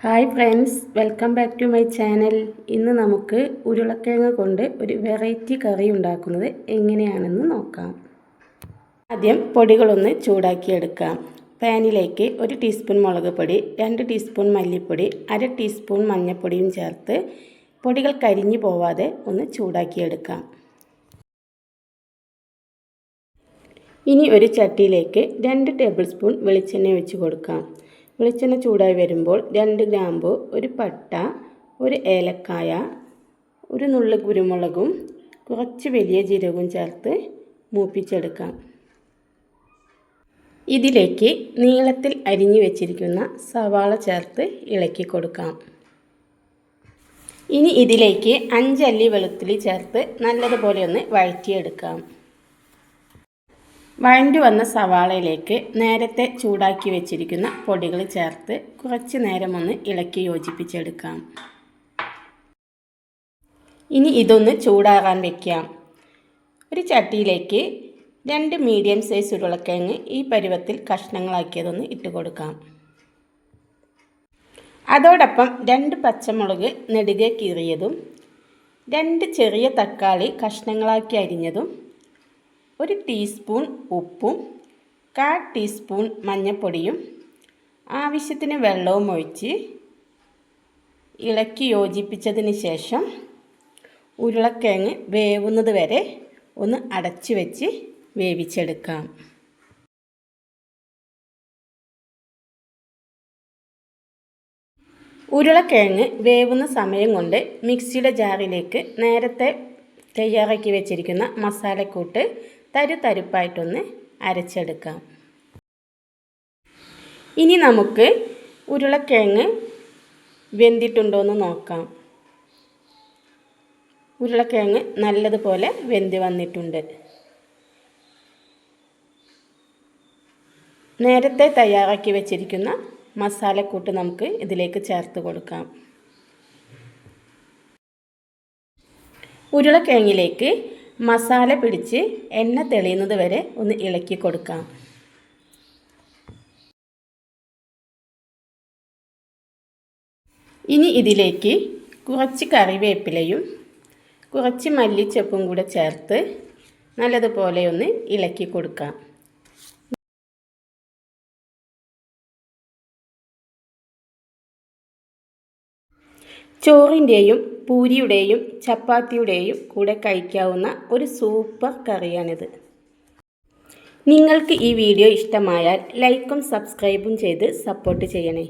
Hi friends, welcome back to my channel. ഇന്ന് നമുക്ക് ഉരുളക്കിഴങ്ങ് കൊണ്ട് ഒരു വെറൈറ്റി കറി ഉണ്ടാക്കുന്നത് എങ്ങനെയാണെന്ന് നോക്കാം. ആദ്യം പൊടികളൊന്ന് ചൂടാക്കിയെടുക്കാം. പാനിലേക്ക് 1 ടീസ്പൂൺ മുളക് പൊടി, 2 ടീസ്പൂൺ മല്ലിപ്പൊടി, 1/2 ടീസ്പൂൺ മഞ്ഞൾപ്പൊടിയും ചേർത്ത് പൊടികൾ കരിഞ്ഞു പോവാതെ ഒന്ന് ചൂടാക്കിയെടുക്കാം. ഇനി ഒരു ചട്ടിയിലേക്ക് 2 ടേബിൾ സ്പൂൺ വെളിച്ചെണ്ണ ഒഴിച്ച് കൊടുക്കാം. വെളിച്ചെണ്ണ ചൂടായി വരുമ്പോൾ 2 ഗ്രാമ്പു, 1 പട്ട, 1 ഏലക്കായ, 1 നുള്ള് കുരുമുളകും കുറച്ച് വലിയ ജീരകവും ചേർത്ത് മൂപ്പിച്ചെടുക്കാം. ഇതിലേക്ക് നീളത്തിൽ അരിഞ്ഞു വെച്ചിരിക്കുന്ന സവാള ചേർത്ത് ഇളക്കി കൊടുക്കാം. ഇനി ഇതിലേക്ക് 5 അല്ലി വെളുത്തുള്ളി ചേർത്ത് നല്ലതുപോലെ ഒന്ന് വഴറ്റിയെടുക്കാം. വഴണ്ടി വന്ന സവാളയിലേക്ക് നേരത്തെ ചൂടാക്കി വെച്ചിരിക്കുന്ന പൊടികൾ ചേർത്ത് കുറച്ച് നേരം ഒന്ന് ഇളക്കി യോജിപ്പിച്ചെടുക്കാം. ഇനി ഇതൊന്ന് ചൂടാറാൻ വയ്ക്കാം. ഒരു ചട്ടിയിലേക്ക് 2 മീഡിയം സൈസ് ഉരുളക്കിഴങ്ങ് ഈ പരുവത്തിൽ കഷ്ണങ്ങളാക്കിയതൊന്ന് ഇട്ട് കൊടുക്കാം. അതോടൊപ്പം 2 പച്ചമുളക് നെടുകെ കീറിയതും, 2 ചെറിയ തക്കാളി കഷ്ണങ്ങളാക്കി അരിഞ്ഞതും, 1 ടീസ്പൂൺ ഉപ്പും, 1/4 ടീസ്പൂൺ മഞ്ഞൾപ്പൊടിയും, ആവശ്യത്തിന് വെള്ളവും ഒഴിച്ച് ഇളക്കി യോജിപ്പിച്ചതിന് ശേഷം ഉരുളക്കിഴങ്ങ് വേവുന്നത് വരെ ഒന്ന് അടച്ചു വെച്ച് വേവിച്ചെടുക്കാം. ഉരുളക്കിഴങ്ങ് വേവുന്ന സമയം കൊണ്ട് മിക്സിയുടെ ജാറിലേക്ക് നേരത്തെ തയ്യാറാക്കി വെച്ചിരിക്കുന്ന മസാലക്കൂട്ട് തരുപ്പായിട്ടൊന്ന് അരച്ചെടുക്കാം. ഇനി നമുക്ക് ഉരുളക്കിഴങ്ങ് വെന്തിട്ടുണ്ടോ എന്ന് നോക്കാം. ഉരുളക്കിഴങ്ങ് നല്ലതുപോലെ വെന്ത് വന്നിട്ടുണ്ട്. നേരത്തെ തയ്യാറാക്കി വെച്ചിരിക്കുന്ന മസാലക്കൂട്ട് നമുക്ക് ഇതിലേക്ക് ചേർത്ത് കൊടുക്കാം. ഉരുളക്കിഴങ്ങിലേക്ക് മസാല പിടിച്ച് എണ്ണ തെളിയുന്നത് വരെ ഒന്ന് ഇളക്കി കൊടുക്കാം. ഇനി ഇതിലേക്ക് കുറച്ച് കറിവേപ്പിലയും കുറച്ച് മല്ലിച്ചപ്പും കൂടെ ചേർത്ത് നല്ലതുപോലെ ഒന്ന് ഇളക്കി കൊടുക്കാം. ചോറിൻ്റെയും പൂരിയുടെയും ചപ്പാത്തിയുടെയും കൂടെ കഴിക്കാവുന്ന ഒരു സൂപ്പർ കറിയാണിത്. നിങ്ങൾക്ക് ഈ വീഡിയോ ഇഷ്ടമായാൽ ലൈക്കും സബ്സ്ക്രൈബും ചെയ്ത് സപ്പോർട്ട് ചെയ്യണേ.